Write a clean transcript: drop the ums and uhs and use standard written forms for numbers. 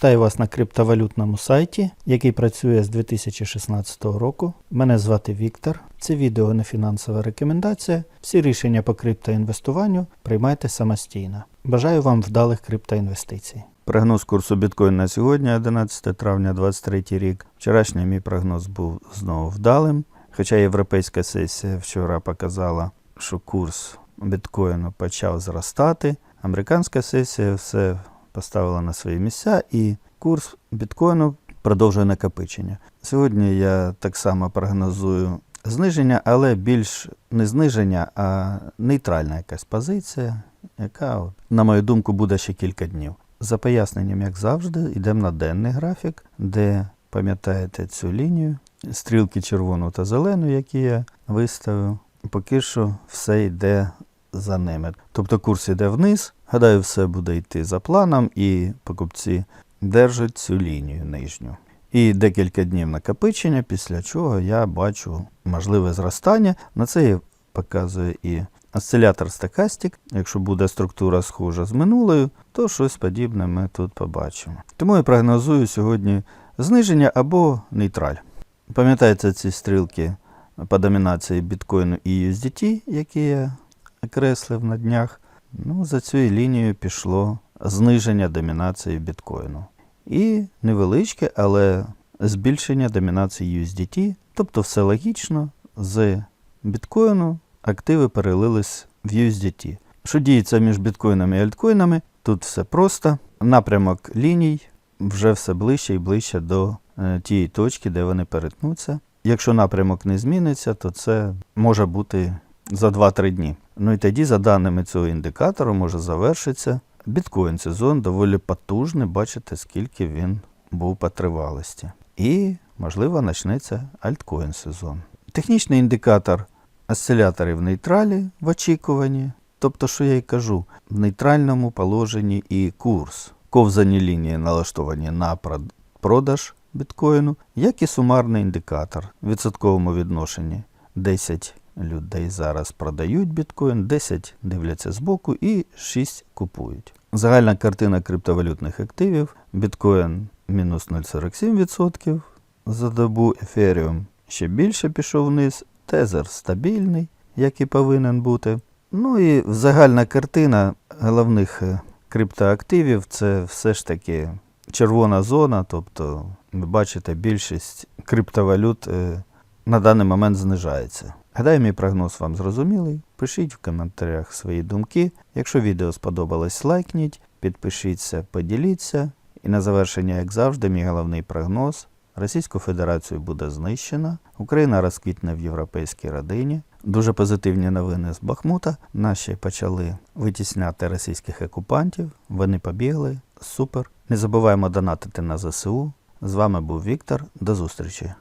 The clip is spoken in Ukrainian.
Вітаю вас на криптовалютному сайті, який працює з 2016 року. Мене звати Віктор. Це відео не фінансова рекомендація. Всі рішення по криптоінвестуванню приймайте самостійно. Бажаю вам вдалих криптоінвестицій. Прогноз курсу біткоін на сьогодні, 11 травня 2023 рік. Вчорашній мій прогноз був знову вдалим. Хоча європейська сесія вчора показала, що курс біткоїну почав зростати. Американська сесія все поставила на свої місця і курс біткоїну продовжує накопичення. Сьогодні я так само прогнозую зниження, але більш не зниження, а нейтральна якась позиція, яка, на мою думку, буде ще кілька днів. За поясненням, як завжди, йдемо на денний графік, де, пам'ятаєте цю лінію, стрілки червону та зелену, які я виставив. Поки що все йде за ними. Тобто курс йде вниз, гадаю, все буде йти за планом, і покупці держать цю лінію нижню. І декілька днів накопичення, після чого я бачу можливе зростання. На це я показую і осцилятор стокастик. Якщо буде структура схожа з минулою, то щось подібне ми тут побачимо. Тому я прогнозую сьогодні зниження або нейтраль. Пам'ятаєте ці стрілки по домінації біткоїну і USDT, які я окреслив на днях? За цією лінією пішло зниження домінації біткоїну. І невеличке, але збільшення домінації USDT. Тобто все логічно, з біткоїну активи перелились в USDT. Що діється між біткоїнами і альткоїнами? Тут все просто. Напрямок ліній вже все ближче і ближче до тієї точки, де вони перетнуться. Якщо напрямок не зміниться, то це може бути за 2-3 дні. І тоді, за даними цього індикатору, може завершитися біткоін-сезон, доволі потужний, бачите, скільки він був по тривалості. І, можливо, почнеться альткоін-сезон. Технічний індикатор осциляторів в нейтралі в очікуванні. Тобто, що я і кажу, в нейтральному положенні і курс. Ковзані лінії налаштовані на продаж біткоїну, як і сумарний індикатор в відсотковому відношенні. 10 людей зараз продають біткоін, 10 дивляться збоку і 6 купують. Загальна картина криптовалютних активів. Біткоін мінус 0,47% за добу, еферіум ще більше пішов вниз, тезер стабільний, як і повинен бути. І загальна картина головних криптоактивів – це все ж таки червона зона, тобто ви бачите, більшість криптовалют на даний момент знижається. Гадаю, мій прогноз вам зрозумілий. Пишіть в коментарях свої думки. Якщо відео сподобалось, лайкніть, підпишіться, поділіться. І на завершення, як завжди, мій головний прогноз. Російську Федерацію буде знищено, Україна розквітне в європейській родині. Дуже позитивні новини з Бахмута. Наші почали витісняти російських окупантів. Вони побігли. Супер. Не забуваємо донатити на ЗСУ. З вами був Віктор. До зустрічі.